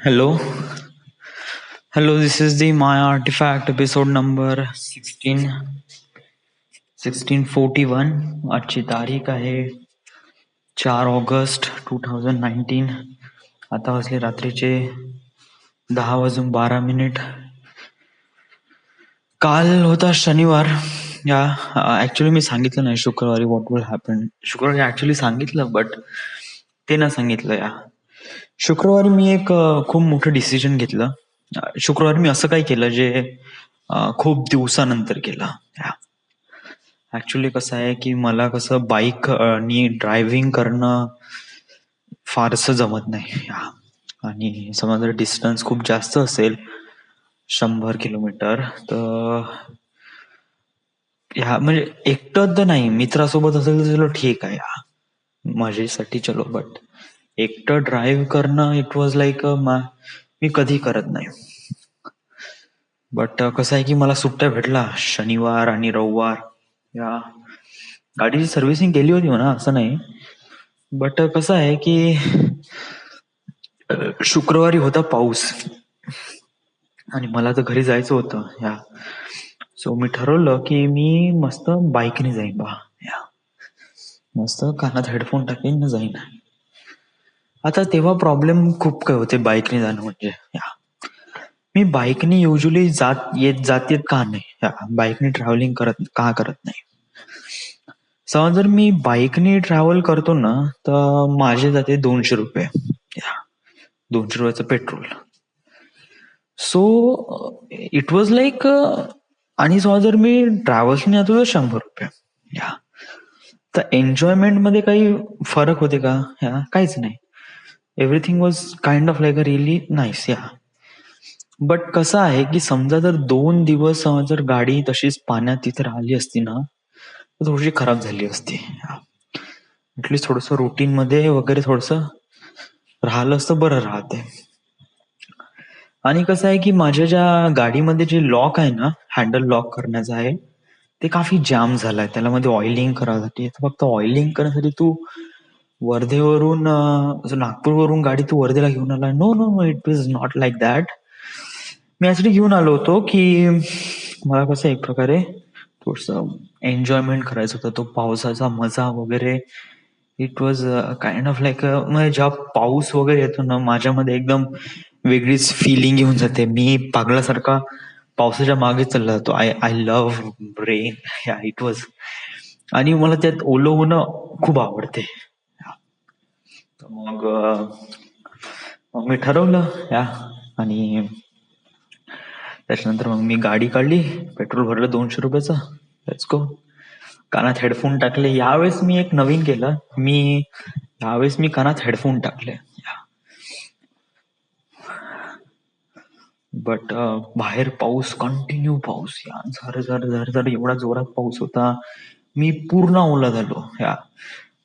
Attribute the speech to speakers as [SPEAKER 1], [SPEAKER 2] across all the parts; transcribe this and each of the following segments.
[SPEAKER 1] Hello, hello. This is the My Artifact episode number 1641. आजची तारीख आहे 4 ऑगस्ट 2019. आता वाजले रात्रीचे 10:12. काल होता शनिवार. या ऍक्च्युली मी सांगितलं नाही शुक्रवारी व्हॉट विल हॅपन. शुक्रवारी ऍक्च्युली सांगितलं बट ते ना सांगितलं. शुक्रवारी मी एक खूप मोठं डिसिजन घेतलं. शुक्रवारी मी असं काही केलं जे खूप दिवसानंतर केलं. ऍक्च्युली कसं आहे की मला कसं बाईक आणि ड्रायव्हिंग करणं फारसं जमत नाही. आणि समजा जर डिस्टन्स खूप जास्त असेल 100 किलोमीटर तर म्हणजे एकटं तर नाही, मित्रासोबत असेल तर चलो ठीक आहे, मजेसाठी चलो. बट एकटं ड्राईव्ह करणं इट वॉज लाईक मी कधी करत नाही. बट कसं आहे की मला सुट्ट्या भेटला शनिवार आणि रविवार. गाडीची सर्व्हिसिंग केली होती म्हणा, असं नाही. बट कसं आहे की शुक्रवारी होता पाऊस आणि मला तर घरी जायचं होतं. सो मी ठरवलं की मी मस्त बाईकने जाईन मस्त कानात हेडफोन टाकेन ना जाईन. आता तेव्हा प्रॉब्लेम खूप काय होते बाईकने जाणं म्हणजे. मी बाईकने युजली जात का नाही, बाईकने ट्रॅव्हलिंग का करत नाही. समजा जर मी बाईकने ट्रॅव्हल करतो ना तर माझे जाते 200 रुपये. 200 रुपयाचं petrol. So it was like, आणि समजा जर मी ट्रॅव्हल्सने जातो तर 100 रुपये. तर एन्जॉयमेंट मध्ये काही फरक होते का? काहीच नाही. Everything was kind of like a really nice. But कसं आहे की समजा जर 2 दिवस जर गाडी तशीच पाण्यात तिथे राहिली असती ना तर थोडीशी खराब झाली असती. ऍटलीस्ट थोडस रुटीन मध्ये वगैरे थोडस राहिलं असतं बरं राहते. आणि कसं आहे की माझ्या ज्या गाडीमध्ये जे लॉक आहे ना, हँडल लॉक करण्याचं आहे, ते काफी जाम झालाय. त्याला मध्ये ऑइलिंग करायसाठी, फक्त ऑइलिंग करण्यासाठी तू वर्धेवरून नागपूरवरून गाडी तू वर्धेला घेऊन आला? No no no, it is not like that. मी यासाठी घेऊन आलो होतो की मला कसं एक प्रकारे थोडस एन्जॉयमेंट करायचं होतं, तो पावसाचा मजा वगैरे. It was kind of like, जेव्हा पाऊस वगैरे येतो ना माझ्यामध्ये एकदम वेगळीच फिलिंग येऊन जाते. मी पागलासारखा पावसाच्या मागे चालला जातो. I love rain. It was, आणि मला त्यात ओलं होणं खूप आवडते. मग मी ठरवलं आणि त्याच्यानंतर मग मी गाडी काढली, पेट्रोल भरलं 200 रुपयाचं, लेट्स गो. कानात हेडफोन टाकले. यावेळेस मी एक नवीन केलं, यावेळेस मी कानात हेडफोन टाकले. बट बाहेर पाऊस, कंटिन्यू पाऊस, झर झर झर झर एवढा जोरात पाऊस होता. मी पूर्ण ओला झालो.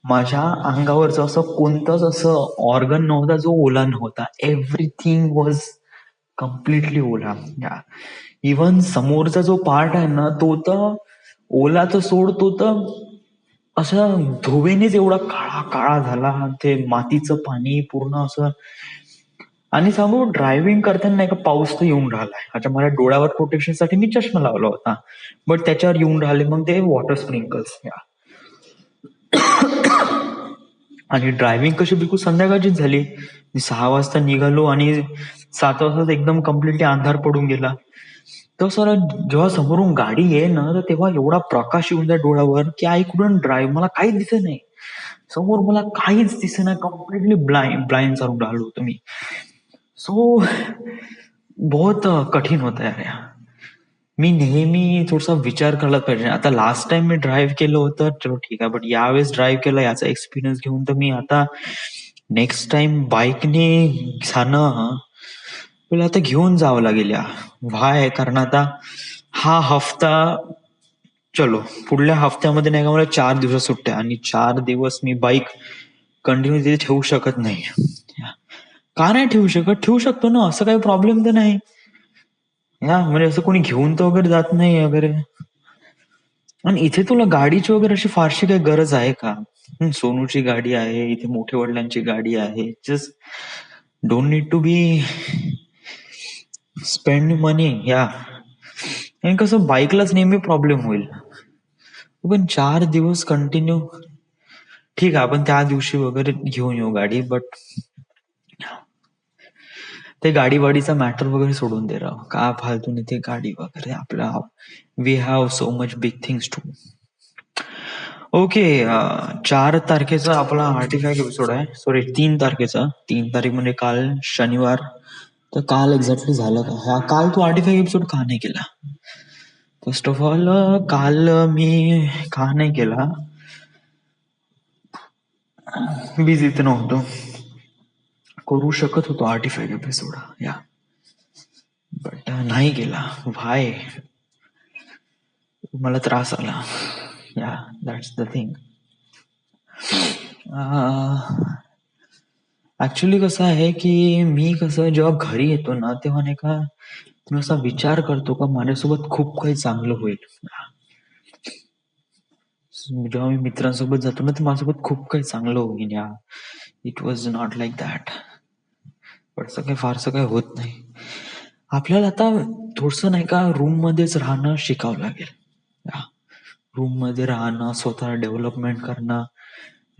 [SPEAKER 1] माझ्या अंगावरचं असं कोणतंच असं ऑर्गन नव्हता जो ओला नव्हता. Everything was completely Ola. Even समोरचा जो पार्ट आहे ना तो तर ओला तर सोडतो, तर असं धुवेनेच एवढा काळा काळा झाला. ते मातीचं पाणी पूर्ण असं. आणि सांगू, ड्रायव्हिंग करताना नाही का पाऊस तर येऊन राहिलाय. अच्छा, माझ्या डोळ्यावर प्रोटेक्शनसाठी मी चष्मा लावला होता, बट त्याच्यावर येऊन राहिले मग ते वॉटर स्प्रिंकल्स. आणि ड्रायव्हिंग कशी बिलकुल संध्याकाळचीच झाली. मी 6 वाजता निघालो आणि 7 वाजता एकदम कम्प्लिटली अंधार पडून गेला. तर सर जेव्हा समोरून गाडी आहे ना तर तेव्हा एवढा प्रकाश येऊन जाय डोळ्यावर की आय कुडंट ड्राईव्ह. मला काहीच दिसत नाही समोर, मला काहीच दिसत नाही. कम्प्लिटली ब्लाइंड चालून राहिलो होतो मी. सो बहुत कठीण होतं यार. मी नेहमी थोडासा विचार करायला पाहिजे. आता लास्ट टाइम मी ड्राईव्ह केलं होतं चलो ठीक आहे, बट यावेळेस ड्राईव्ह केलं याचा एक्सपिरियन्स घेऊन तर मी आता नेक्स्ट टाइम बाईकने जाणं मला आता घेऊन जावं लागेल. व्हाय, कारण आता हा हफ्ता चलो पुढल्या हफ्त्यामध्ये नाही का मला 4 दिवस सुट्ट्या, आणि 4 दिवस मी बाईक कंटिन्यू तिथे ठेवू शकत नाही. का नाही ठेवू शकत? ठेवू शकतो ना, असं काही प्रॉब्लेम तर नाही. म्हणजे असं कोणी घेऊन तर वगैरे जात नाही वगैरे. आणि इथे तुला गाडीची वगैरे अशी फारशी काही गरज आहे का? सोनूची गाडी आहे, इथे मोठे वडिलांची गाडी आहे. Just don't need to be spend money. Yeah आणि कसं बाईकलाच नेहमी प्रॉब्लेम होईल. पण 4 दिवस कंटिन्यू ठीक आहे, आपण त्या दिवशी वगैरे घेऊन येऊ गाडी, बट ते गाडी वाडीचा मॅटर वगैरे सोडून दे राव. का फालतून ते गाडी वगैरे आपल्या. We have so much big things to. Okay. 4 तारखेचा आपला आर्टिफॅक्ट एपिसोड आहे. सॉरी, 3 तारखेचा. 3 तारीख म्हणजे काल शनिवार. तर काल एक्झॅक्टली झालं का? हा, काल तू आर्टिफॅक्ट एपिसोड का नाही केला? फर्स्ट ऑफ ऑल, काल मी का नाही केला? बिझी तर नव्हतो. करू शकत होतो आर्टिफॅक्ट एपिसोड, या बट नाही केला. व्हाय? मला त्रास आला. या दॅट्स द थिंग. ऍक्च्युली कसं आहे की मी कसं जेव्हा घरी येतो ना, तेव्हा नाही का मी असा विचार करतो का माझ्यासोबत खूप काही चांगलं होईल. जेव्हा मी मित्रांसोबत जातो ना, तर माझ्यासोबत खूप काही चांगलं होईल. या it was not like that. पण असं काही फारसं काही होत नाही. आपल्याला आता थोडस नाही का रूम मध्येच राहणं शिकावं लागेल. रूम मध्ये राहणं, स्वतः डेव्हलपमेंट करणं.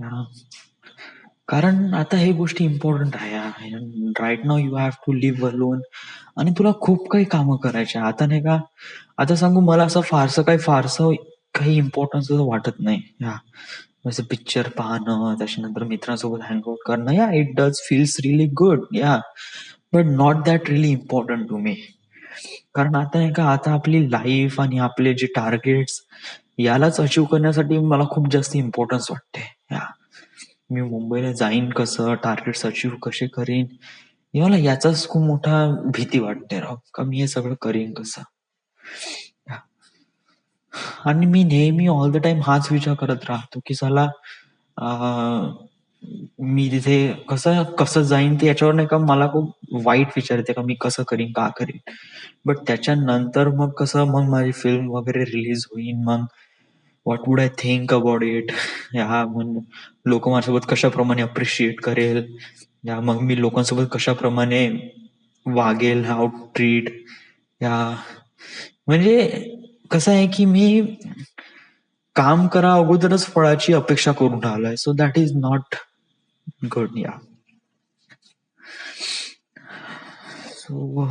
[SPEAKER 1] या, कारण आता हे गोष्टी इम्पॉर्टंट आहे. Right now you have to live alone. आणि तुला खूप काही कामं करायची आहे. आता नाही का, आता सांगू मला असं फारसं काही इम्पॉर्टन्स वाटत नाही. या जसं पिक्चर पाहणं, त्याच्यानंतर मित्रांसोबत हँगआउट करणं. Yeah it does feels really good. Yeah but not that really important to me. कारण आता नाही का, आता आपली लाईफ आणि आपले जे टार्गेट्स यालाच अचीव करण्यासाठी मला खूप जास्त इम्पॉर्टन्स वाटते. या मी मुंबईला जाईन कसं, टार्गेट्स अचीव कसे करीन, हे मला याचाच खूप मोठा भीती वाटते राव, का मी हे सगळं करीन कसं. आणि मी नेहमी ऑल द टाइम हाच विचार करत राहतो की साला मी तिथे कसं कसं जाईन, ते याच्यावर नाही का मला खूप वाईट विचार येते का मी कसं करीन, का करीन. बट त्याच्यानंतर मग कसं, मग माझी फिल्म वगैरे रिलीज होईन, मग what would I think about it. या मग लोक माझ्यासोबत कशाप्रमाणे अप्रिशिएट करेल, या मग मी लोकांसोबत कशाप्रमाणे वागेल, हाऊ ट्रीट. या म्हणजे कसं आहे की मी काम करा अगोदरच फळाची अपेक्षा करून राहिलोय. So that is not good. Yeah so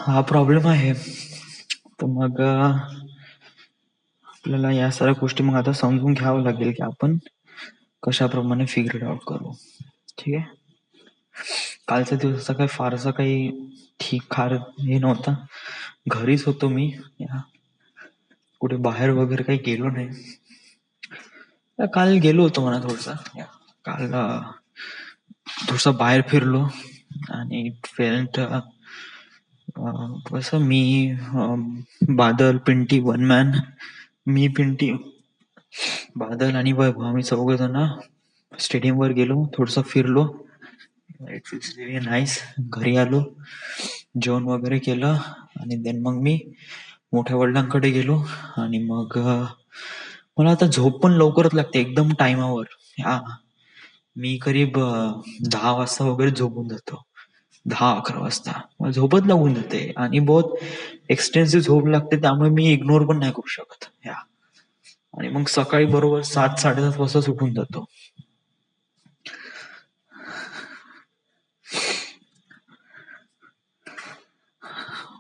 [SPEAKER 1] हा प्रॉब्लेम आहे. तर मग आपल्याला या साऱ्या गोष्टी मग आता समजून घ्यावं लागेल की आपण कशाप्रमाणे फिगर इट आउट करू. ठीक आहे. कालच्या दिवसाचा काही फारसा काही ठीक खार हे नव्हता. घरीच होतो मी. या कुठे बाहेर वगैरे काही गेलो नाही. काल गेलो होतो म्हणा थोडसा. काल थोडसा बाहेर फिरलो आणि इट फेल्ट कसं मी, बादल, पिंटी, वन मॅन, मी, पिंटी, बादल आणि वैभव, आम्ही चौघजण स्टेडियमवर गेलो, थोडस फिरलो. It feels relief nice. घरी आलो, जेवण वगैरे केलं आणि देन मग मी मोठ्या वडिलांकडे गेलो. आणि मग मला आता झोप पण लवकरच लागते, एकदम टायमावर. हा, मी करीब 10 वाजता वगैरे झोपून जातो. 10-11 वाजता मला झोपच लागून जाते आणि बहुत एक्सटेन्सिव्ह झोप लागते, त्यामुळे मी इग्नोर पण नाही करू शकत. या आणि मग सकाळी बरोबर 7-7:30 वाजता उठून जातो.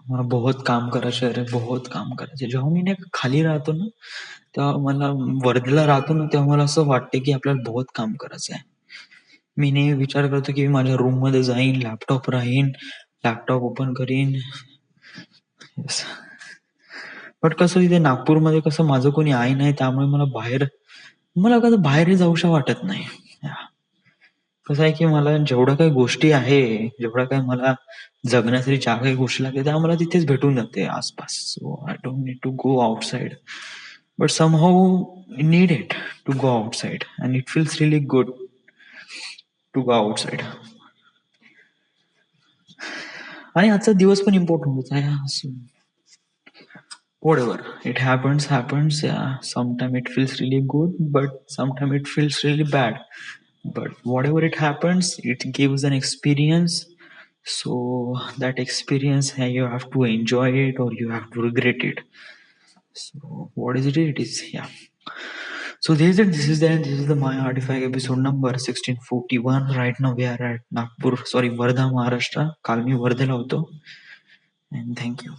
[SPEAKER 1] मला बहुत काम करायचं रे, बहुत काम करायचं. जेव्हा मी नाही खाली राहतो ना, तेव्हा मला, वर्धेला राहतो ना, तेव्हा मला असं वाटते की आपल्याला बहुत काम करायचं आहे. मी नेहमी विचार करतो की मी माझ्या रूम मध्ये जाईन, लॅपटॉप राहीन, लॅपटॉप ओपन करीन. बट कसं इथे नागपूरमध्ये कसं माझं कोणी आहे नाही, त्यामुळे मला कसं बाहेरही जाऊशा वाटत नाही. कसं आहे की मला जेवढ्या काही गोष्टी आहे, जेवढ्या काही मला जगण्यासाठी ज्या काही गोष्टी लागते, त्या मला तिथेच भेटून जाते आसपास. So I don't need to go outside. But somehow need it to go outside and it feels really good to go outside. आणि आजचा दिवस पण इम्पॉर्टंट होता. Whatever it happens. Yeah, sometimes it feels really good, but sometimes it feels really bad. but whatever it happens, it gives an experience. So that experience, you have to enjoy it or you have to regret it. So what is it? It is, yeah. So this is it. This is the end. This is the My Artifact episode number 1641. Right now we are at Nagpur, sorry, Wardha, Maharashtra. काल मी वर्धेला होतो. And thank you.